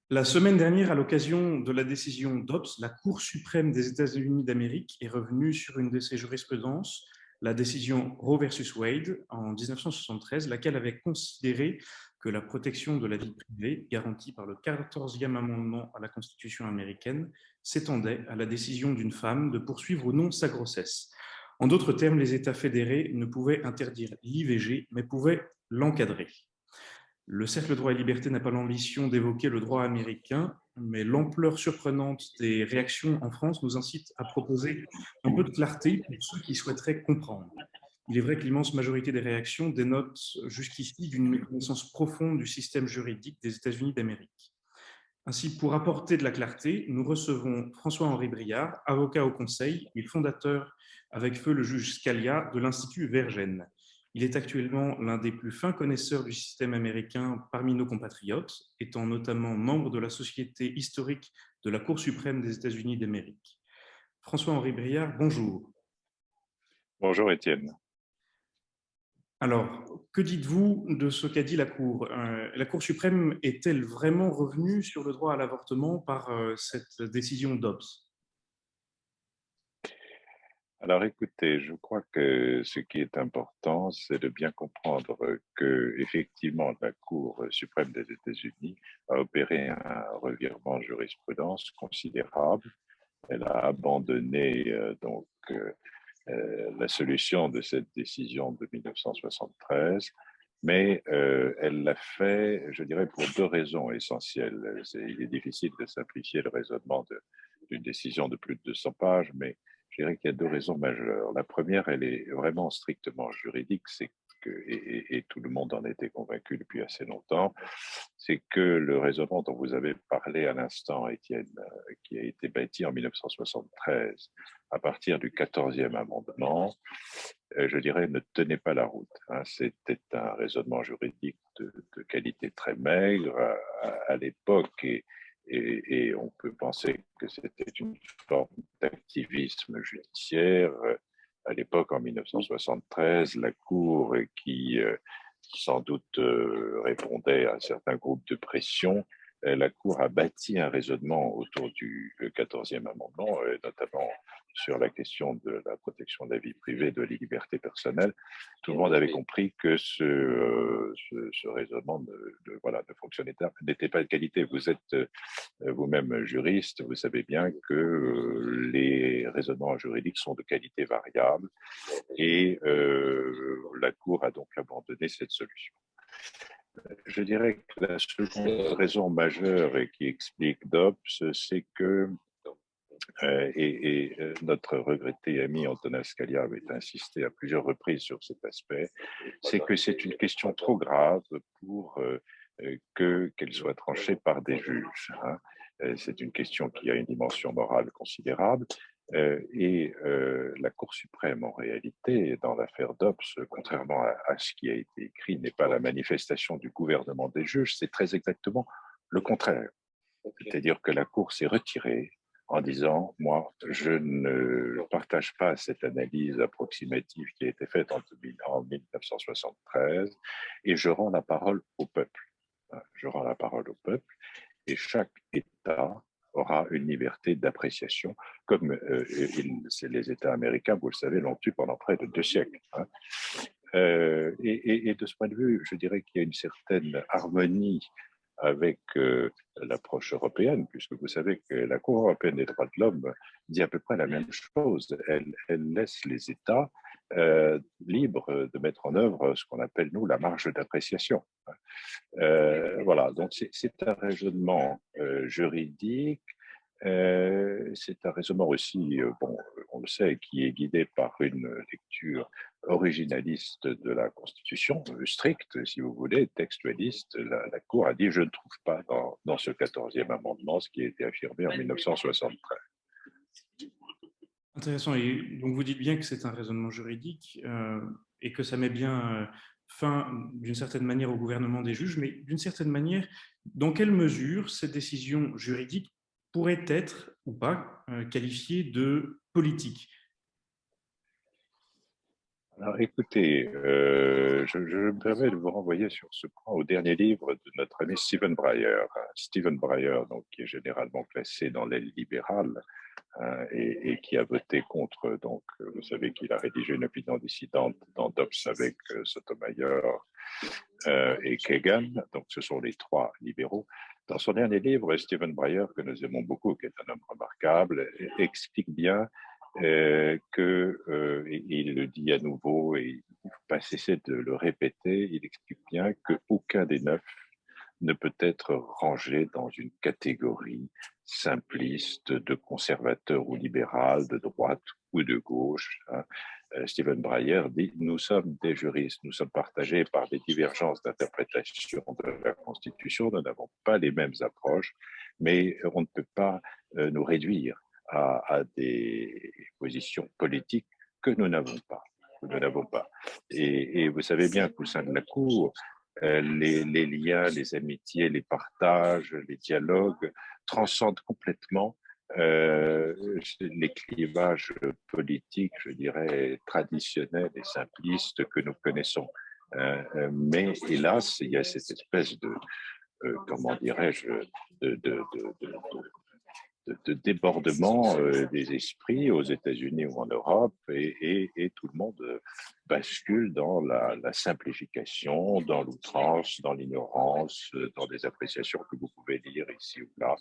La semaine dernière, à l'occasion de la décision Dobbs, la Cour suprême des États-Unis d'Amérique est revenue sur une de ses jurisprudences, la décision Roe versus Wade en 1973, laquelle avait considéré que la protection de la vie privée, garantie par le 14e amendement à la Constitution américaine, s'étendait à la décision d'une femme de poursuivre ou non sa grossesse. En d'autres termes, les États fédérés ne pouvaient interdire l'IVG, mais pouvaient l'encadrer. Le Cercle Droit et Liberté n'a pas l'ambition d'évoquer le droit américain, mais l'ampleur surprenante des réactions en France nous incite à proposer un peu de clarté pour ceux qui souhaiteraient comprendre. Il est vrai que l'immense majorité des réactions dénote jusqu'ici d'une méconnaissance profonde du système juridique des États-Unis d'Amérique. Ainsi, pour apporter de la clarté, nous recevons François-Henri Briard, avocat au Conseil et fondateur avec feu le juge Scalia de l'Institut Vergène. Il est actuellement l'un des plus fins connaisseurs du système américain parmi nos compatriotes, étant notamment membre de la Société historique de la Cour suprême des États-Unis d'Amérique. François-Henri Briard, bonjour. Bonjour Étienne. Alors, que dites-vous de ce qu'a dit la Cour? La Cour suprême est-elle vraiment revenue sur le droit à l'avortement par cette décision Dobbs? Alors écoutez, je crois que ce qui est important, c'est de bien comprendre que effectivement la Cour suprême des États-Unis a opéré un revirement en jurisprudence considérable. Elle a abandonné la solution de cette décision de 1973, mais elle l'a fait, je dirais, pour deux raisons essentielles. Il est difficile de simplifier le raisonnement d'une décision de plus de 200 pages, mais je dirais qu'il y a deux raisons majeures. La première, elle est vraiment strictement juridique, c'est que, et tout le monde en était convaincu depuis assez longtemps, c'est que le raisonnement dont vous avez parlé à l'instant, Étienne, qui a été bâti en 1973 à partir du 14e amendement, je dirais, ne tenait pas la route. C'était un raisonnement juridique de qualité très maigre à l'époque et on peut penser que c'était une forme d'activisme judiciaire. À l'époque, en 1973, la Cour qui sans doute répondait à un certain groupe de pression, la Cour a bâti un raisonnement autour du 14e amendement, notamment sur la question de la protection de la vie privée, de la liberté personnelle. Tout le monde avait compris que ce raisonnement ne fonctionnait pas, n'était pas de qualité. Vous êtes vous-même juriste, vous savez bien que les raisonnements juridiques sont de qualité variable et la Cour a donc abandonné cette solution. Je dirais que la seconde raison majeure et qui explique Dobbs, c'est que notre regretté ami Antonin Scalia avait insisté à plusieurs reprises sur cet aspect, c'est que c'est une question trop grave pour qu'elle soit tranchée par des juges. C'est une question qui a une dimension morale considérable. La Cour suprême, en réalité, dans l'affaire Dobbs, contrairement à ce qui a été écrit, n'est pas la manifestation du gouvernement des juges, c'est très exactement le contraire. C'est-à-dire que la Cour s'est retirée en disant, moi, je ne partage pas cette analyse approximative qui a été faite en 1973 et je rends la parole au peuple. Je rends la parole au peuple et chaque État aura une liberté d'appréciation, comme les États américains, vous le savez, l'ont eu pendant près de 2 siècles. Et de ce point de vue, je dirais qu'il y a une certaine harmonie avec l'approche européenne, puisque vous savez que la Cour européenne des droits de l'homme dit à peu près la même chose. Elle laisse les États libres de mettre en œuvre ce qu'on appelle, nous, la marge d'appréciation. Voilà, donc c'est un raisonnement juridique. C'est un raisonnement aussi, bon, on le sait, qui est guidé par une lecture originaliste de la Constitution, stricte, si vous voulez, textualiste. La Cour a dit, je ne trouve pas dans ce 14e amendement ce qui a été affirmé en 1973. Intéressant. Et donc, vous dites bien que c'est un raisonnement juridique et que ça met bien fin, d'une certaine manière, au gouvernement des juges, mais d'une certaine manière, dans quelle mesure cette décision juridique pourrait être ou pas qualifiée de politique? Alors, écoutez, je me permets de vous renvoyer sur ce point au dernier livre de notre ami Stephen Breyer. Stephen Breyer, donc, qui est généralement classé dans l'aile libérale, et qui a voté contre. Donc, vous savez qu'il a rédigé une opinion dissidente dans Dobbs avec Sotomayor et Kagan. Donc, ce sont les trois libéraux. Dans son dernier livre, Stephen Breyer, que nous aimons beaucoup, qui est un homme remarquable, explique bien et il le dit à nouveau, et il ne faut pas cesser de le répéter, il explique bien qu'aucun des neuf ne peut être rangé dans une catégorie simpliste de conservateur ou libéral, de droite ou de gauche. Stephen Breyer dit: nous sommes des juristes, nous sommes partagés par des divergences d'interprétation de la Constitution, nous n'avons pas les mêmes approches, mais on ne peut pas nous réduire à des positions politiques que nous n'avons pas. Nous n'avons pas. Et vous savez bien qu'au sein de la Cour, les liens, les amitiés, les partages, les dialogues transcendent complètement les clivages politiques, je dirais, traditionnels et simplistes que nous connaissons. Mais hélas, il y a cette espèce de, comment dirais-je, de, de, de, de, de débordement des esprits aux États-Unis ou en Europe, et tout le monde bascule dans la simplification, dans l'outrance, dans l'ignorance, dans des appréciations que vous pouvez lire ici ou là,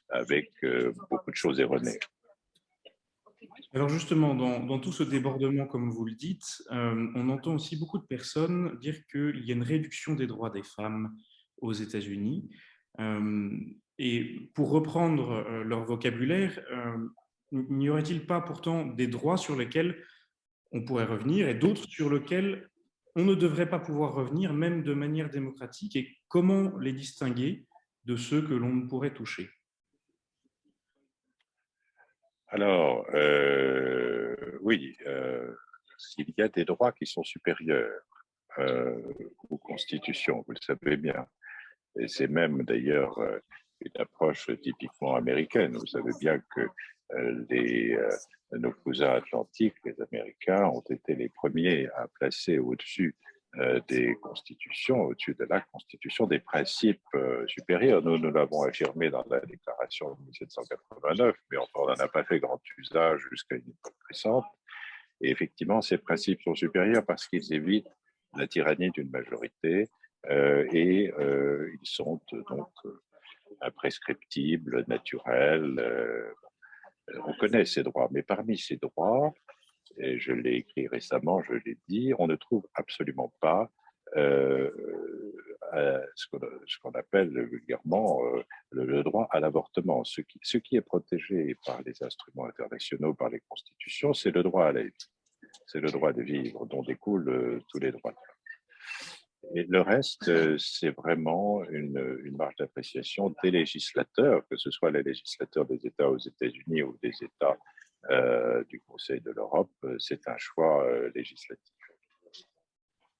avec beaucoup de choses erronées. Alors justement, dans tout ce débordement, comme vous le dites, on entend aussi beaucoup de personnes dire qu'il y a une réduction des droits des femmes aux États-Unis. Et pour reprendre leur vocabulaire, n'y aurait-il pas pourtant des droits sur lesquels on pourrait revenir et d'autres sur lesquels on ne devrait pas pouvoir revenir, même de manière démocratique? Et comment les distinguer de ceux que l'on ne pourrait toucher? Alors, oui, il y a des droits qui sont supérieurs euh, aux constitutions, vous le savez bien. Et c'est même d'ailleurs une approche typiquement américaine. Vous savez bien que nos cousins atlantiques, les Américains, ont été les premiers à placer au-dessus des constitutions, au-dessus de la constitution, des principes supérieurs. Nous l'avons affirmé dans la déclaration de 1789, mais on n'en a pas fait grand usage jusqu'à une époque récente. Et effectivement, ces principes sont supérieurs parce qu'ils évitent la tyrannie d'une majorité ils sont donc imprescriptibles, naturels. On connaît ces droits, mais parmi ces droits, et je l'ai écrit récemment, je l'ai dit, on ne trouve absolument pas euh, ce qu'on appelle vulgairement le droit à l'avortement. Ce qui est protégé par les instruments internationaux, par les constitutions, c'est le droit à la vie, c'est le droit de vivre, dont découlent tous les droits. Et le reste, c'est vraiment une marge d'appréciation des législateurs, que ce soit les législateurs des États aux États-Unis ou des États du Conseil de l'Europe, c'est un choix législatif.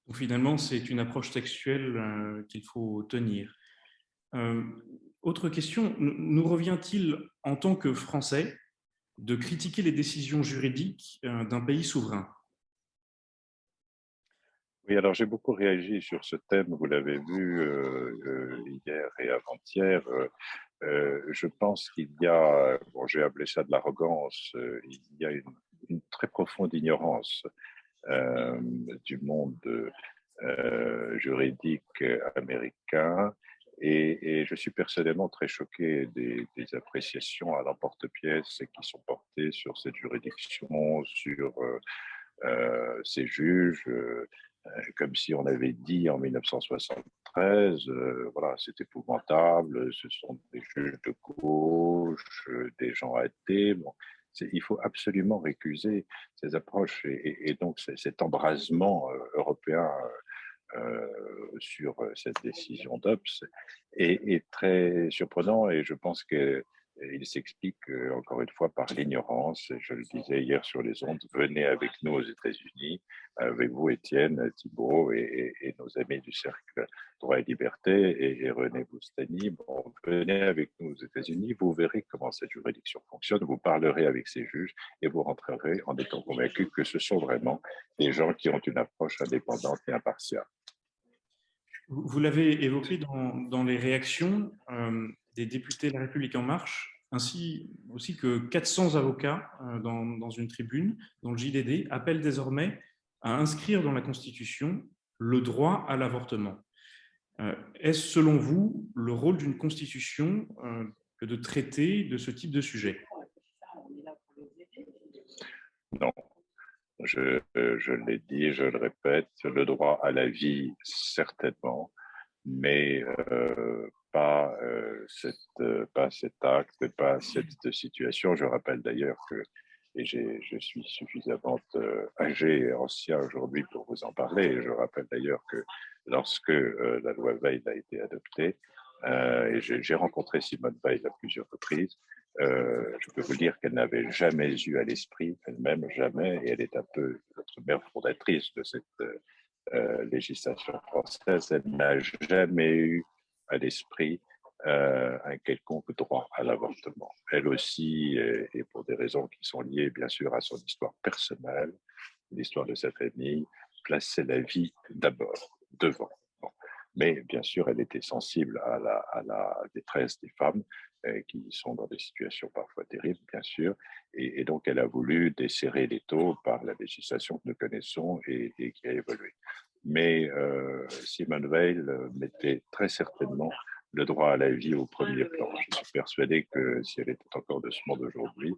Donc, finalement, c'est une approche textuelle qu'il faut tenir. Euh, Autre question, nous revient-il en tant que Français de critiquer les décisions juridiques d'un pays souverain? Oui, alors j'ai beaucoup réagi sur ce thème, vous l'avez vu hier et avant-hier. Je pense qu'il y a, bon, j'ai appelé ça de l'arrogance, il y a une très profonde ignorance euh, du monde juridique américain. Et je suis personnellement très choqué des appréciations à l'emporte-pièce qui sont portées sur cette juridiction, sur ces juges, comme si on avait dit en 1973, voilà, c'est épouvantable, ce sont des juges de gauche, des gens athées. Bon, il faut absolument récuser ces approches et donc cet embrasement européen sur cette décision d'Obs est très surprenant et je pense que il s'explique encore une fois par l'ignorance. Je le disais hier sur les ondes, venez avec nous aux États-Unis, avec vous Étienne, Thibault et nos amis du Cercle Droit et Liberté et René Boustany. Bon, venez avec nous aux États-Unis, vous verrez comment cette juridiction fonctionne, vous parlerez avec ces juges et vous rentrerez en étant convaincu que ce sont vraiment des gens qui ont une approche indépendante et impartiale. Vous l'avez évoqué dans les réactions des députés de La République En Marche, ainsi aussi que 400 avocats dans une tribune, dont le JDD, appellent désormais à inscrire dans la Constitution le droit à l'avortement. Est-ce selon vous le rôle d'une Constitution que de traiter de ce type de sujet? Non. Je l'ai dit, je le répète, le droit à la vie, certainement, mais pas cet acte, pas cette situation. Je rappelle d'ailleurs que, et je suis suffisamment âgé et ancien aujourd'hui pour vous en parler, et je rappelle d'ailleurs que lorsque la loi Veil a été adoptée, et j'ai rencontré Simone Veil à plusieurs reprises, je peux vous dire qu'elle n'avait jamais eu à l'esprit, elle-même jamais, et elle est un peu notre mère fondatrice de cette législation française, elle n'a jamais eu à l'esprit un quelconque droit à l'avortement. Elle aussi, et pour des raisons qui sont liées bien sûr à son histoire personnelle, l'histoire de sa famille, plaçait la vie d'abord, devant. Bon. Mais bien sûr, elle était sensible à la détresse des femmes qui sont dans des situations parfois terribles, bien sûr, et donc elle a voulu desserrer les taux par la législation que nous connaissons et qui a évolué. Mais Simone Veil mettait très certainement le droit à la vie au premier plan. Je suis persuadé que si elle était encore de ce monde aujourd'hui,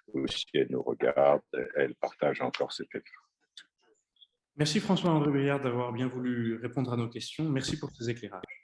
ou si elle nous regarde, elle partage encore cet effort. Merci François-André Briard d'avoir bien voulu répondre à nos questions. Merci pour ces éclairages.